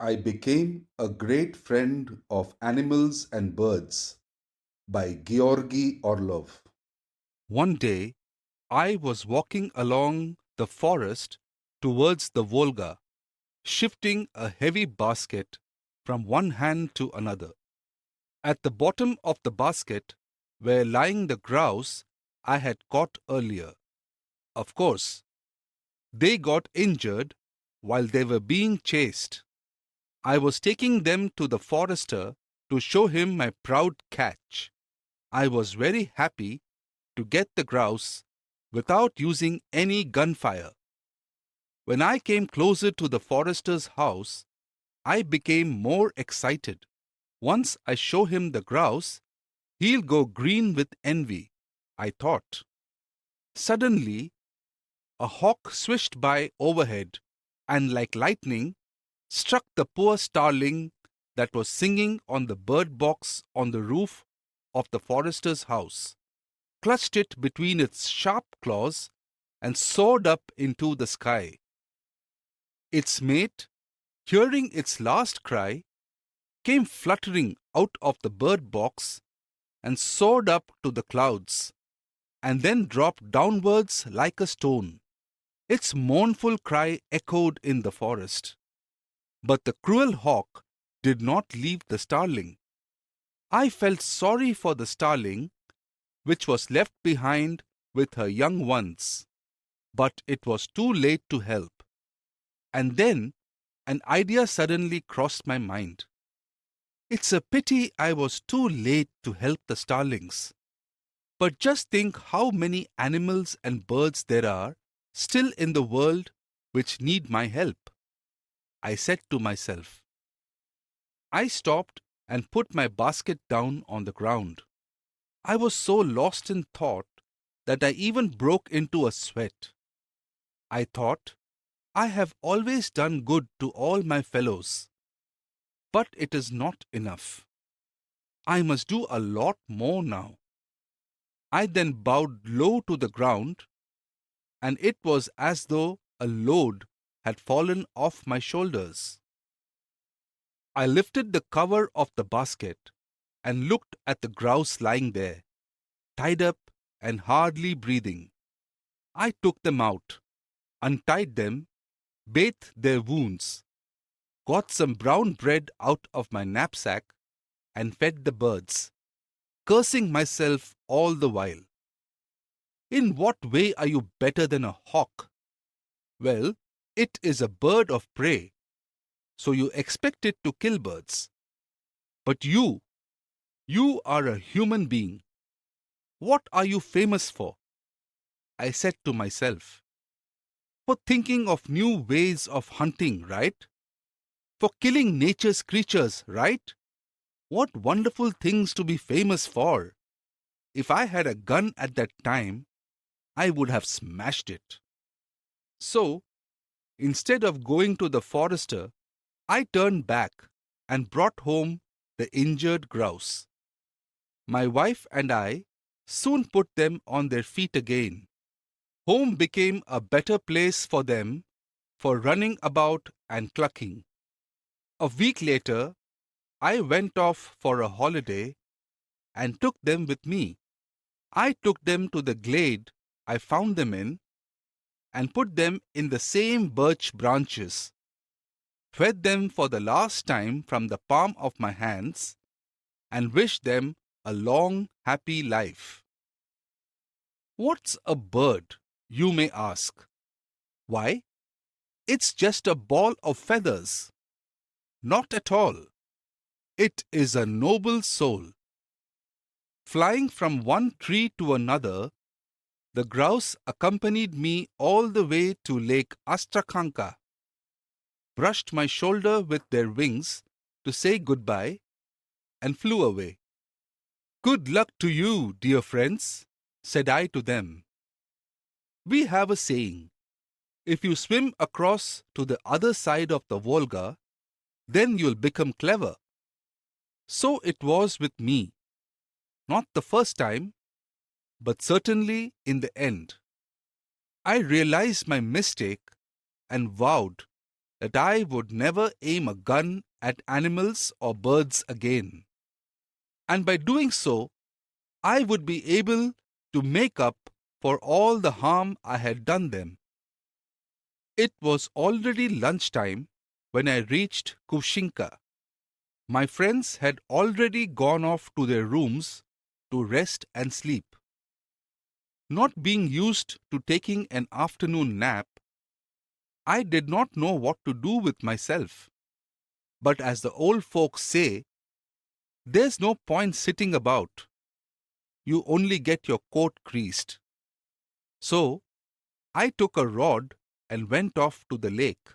I became a great friend of animals and birds by Georgy Orlov. One day, I was walking along the forest towards the Volga, shifting a heavy basket from one hand to another. At the bottom of the basket were lying the grouse I had caught earlier. Of course, they got injured while they were being chased. I was taking them to the forester to show him my proud catch. I was very happy to get the grouse without using any gunfire. When I came closer to the forester's house, I became more excited. Once I show him the grouse, he'll go green with envy, I thought. Suddenly, a hawk swished by overhead and, like lightning, struck the poor starling that was singing on the bird box on the roof of the forester's house, clutched it between its sharp claws, and soared up into the sky. Its mate, hearing its last cry, came fluttering out of the bird box and soared up to the clouds, and then dropped downwards like a stone. Its mournful cry echoed in the forest. But the cruel hawk did not leave the starling. I felt sorry for the starling, which was left behind with her young ones. But it was too late to help. And then an idea suddenly crossed my mind. It's a pity I was too late to help the starlings. But just think how many animals and birds there are still in the world which need my help, I said to myself. I stopped and put my basket down on the ground. I was so lost in thought that I even broke into a sweat. I thought, I have always done good to all my fellows, but it is not enough. I must do a lot more now. I then bowed low to the ground, and it was as though a load had fallen off my shoulders. I lifted the cover of the basket and looked at the grouse lying there, tied up and hardly breathing. I took them out, untied them, bathed their wounds, got some brown bread out of my knapsack, and fed the birds, cursing myself all the while. In what way are you better than a hawk? Well, it is a bird of prey, so you expect it to kill birds. But you are a human being. What are you famous for? I said to myself. For thinking of new ways of hunting, right? For killing nature's creatures, right? What wonderful things to be famous for! If I had a gun at that time, I would have smashed it. So, instead of going to the forester, I turned back and brought home the injured grouse. My wife and I soon put them on their feet again. Home became a better place for them for running about and clucking. A week later, I went off for a holiday and took them with me. I took them to the glade I found them in and put them in the same birch branches, fed them for the last time from the palm of my hands, and wished them a long, happy life. What's a bird, you may ask? Why, it's just a ball of feathers. Not at all. It is a noble soul. Flying from one tree to another, the grouse accompanied me all the way to Lake Astrakhanka, brushed my shoulder with their wings to say goodbye, and flew away. Good luck to you, dear friends, said I to them. We have a saying, if you swim across to the other side of the Volga, then you'll become clever. So it was with me. Not the first time, but certainly in the end. I realized my mistake and vowed that I would never aim a gun at animals or birds again. And by doing so, I would be able to make up for all the harm I had done them. It was already lunchtime when I reached Kuvshinka. My friends had already gone off to their rooms to rest and sleep. Not being used to taking an afternoon nap, I did not know what to do with myself. But as the old folks say, there's no point sitting about. You only get your coat creased. So, I took a rod and went off to the lake.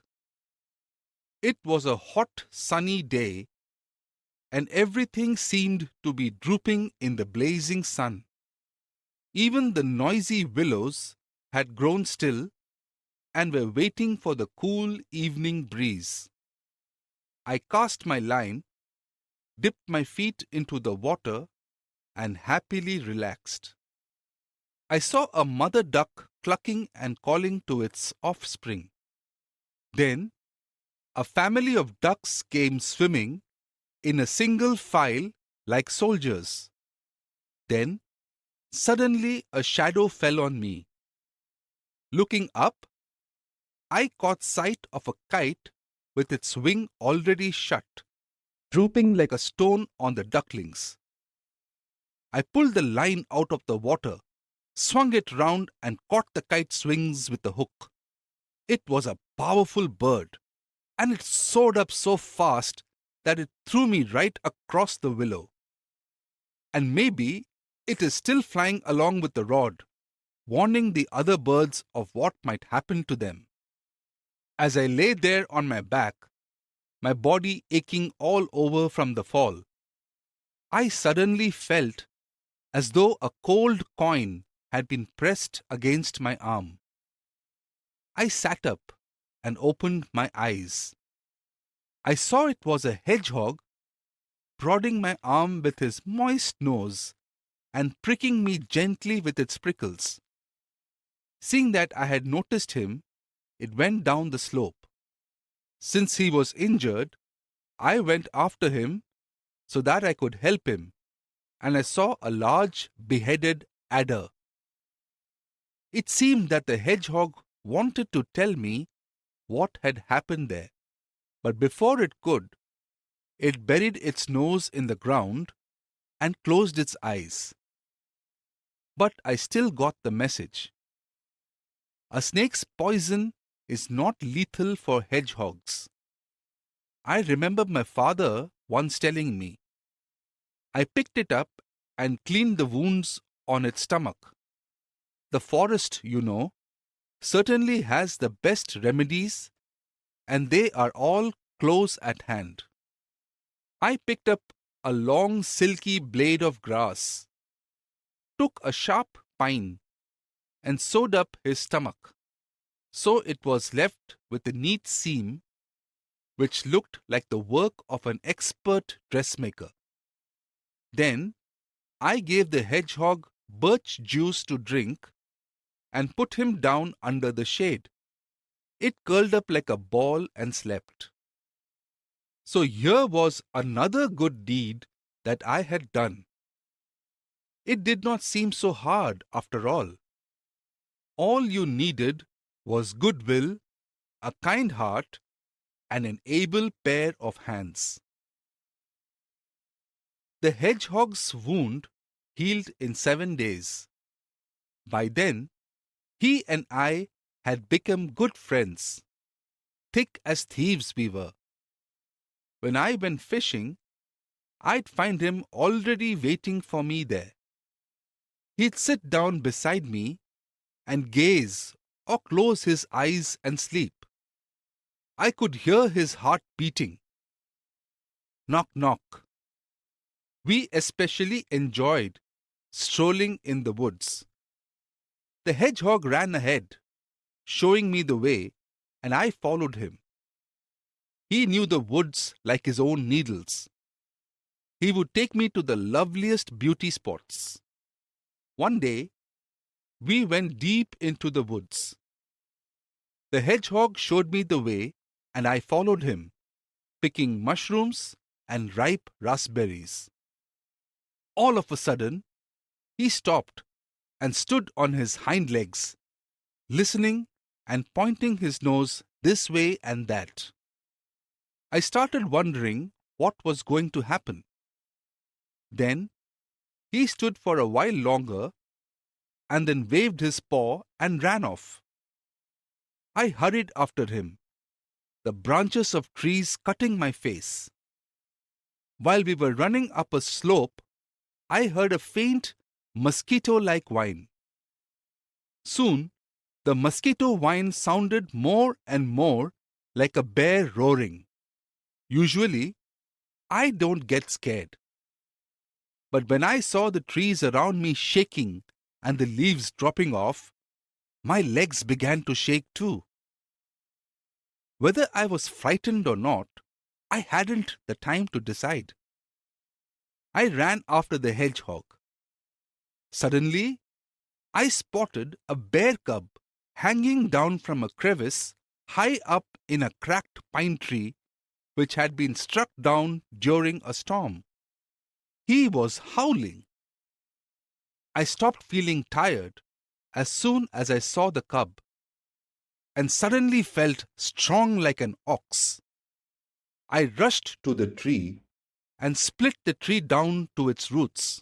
It was a hot, sunny day, and everything seemed to be drooping in the blazing sun. Even the noisy willows had grown still and were waiting for the cool evening breeze. I cast my line, dipped my feet into the water, and happily relaxed. I saw a mother duck clucking and calling to its offspring. Then a family of ducks came swimming in a single file like soldiers. Then suddenly a shadow fell on me. Looking up, I caught sight of a kite with its wing already shut, drooping like a stone on the ducklings. I pulled the line out of the water, swung it round, and caught the kite's wings with a hook. It was a powerful bird, and it soared up so fast that it threw me right across the willow. And maybe it is still flying along with the rod, warning the other birds of what might happen to them. As I lay there on my back, my body aching all over from the fall, I suddenly felt as though a cold coin had been pressed against my arm. I sat up and opened my eyes. I saw it was a hedgehog prodding my arm with his moist nose and pricking me gently with its prickles. Seeing that I had noticed him, it went down the slope. Since he was injured, I went after him so that I could help him, and I saw a large beheaded adder. It seemed that the hedgehog wanted to tell me what had happened there, but before it could, it buried its nose in the ground and closed its eyes. But I still got the message. A snake's poison is not lethal for hedgehogs. I remember my father once telling me. I picked it up and cleaned the wounds on its stomach. The forest, certainly has the best remedies, and they are all close at hand. I picked up a long silky blade of grass, took a sharp pine, and sewed up his stomach, so it was left with a neat seam which looked like the work of an expert dressmaker. Then I gave the hedgehog birch juice to drink and put him down under the shade. It curled up like a ball and slept. So here was another good deed that I had done. It did not seem so hard after all. All you needed was goodwill, a kind heart, and an able pair of hands. The hedgehog's wound healed in 7 days. By then, he and I had become good friends. Thick as thieves we were. When I went fishing, I'd find him already waiting for me there. He'd sit down beside me and gaze or close his eyes and sleep. I could hear his heart beating. Knock, knock. We especially enjoyed strolling in the woods. The hedgehog ran ahead, showing me the way, and I followed him. He knew the woods like his own needles. He would take me to the loveliest beauty spots. One day, we went deep into the woods. The hedgehog showed me the way and I followed him, picking mushrooms and ripe raspberries. All of a sudden, he stopped and stood on his hind legs, listening and pointing his nose this way and that. I started wondering what was going to happen. Then he stood for a while longer and then waved his paw and ran off. I hurried after him, the branches of trees cutting my face. While we were running up a slope, I heard a faint, mosquito-like whine. Soon, the mosquito whine sounded more and more like a bear roaring. Usually, I don't get scared. But when I saw the trees around me shaking and the leaves dropping off, my legs began to shake too. Whether I was frightened or not, I hadn't the time to decide. I ran after the hedgehog. Suddenly, I spotted a bear cub hanging down from a crevice high up in a cracked pine tree which had been struck down during a storm. He was howling. I stopped feeling tired as soon as I saw the cub and suddenly felt strong like an ox. I rushed to the tree and split the tree down to its roots.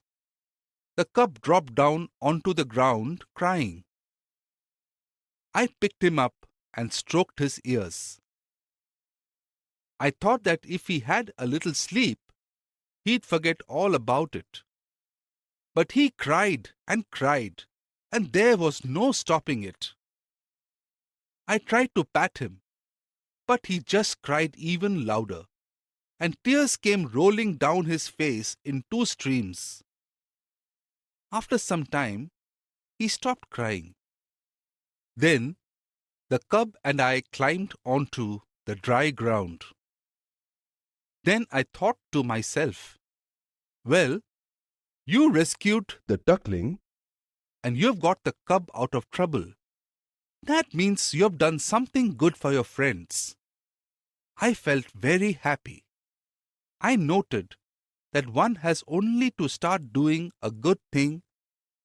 The cub dropped down onto the ground crying. I picked him up and stroked his ears. I thought that if he had a little sleep, he'd forget all about it. But he cried, and there was no stopping it. I tried to pat him, but he just cried even louder, and tears came rolling down his face in two streams. After some time, he stopped crying. Then the cub and I climbed onto the dry ground. Then I thought to myself, well, you rescued the duckling and you've got the cub out of trouble. That means you've done something good for your friends. I felt very happy. I noted that one has only to start doing a good thing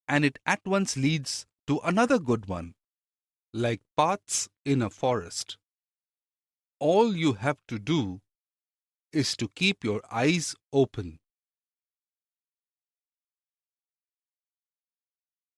and it at once leads to another good one, like paths in a forest. All you have to do is to keep your eyes open.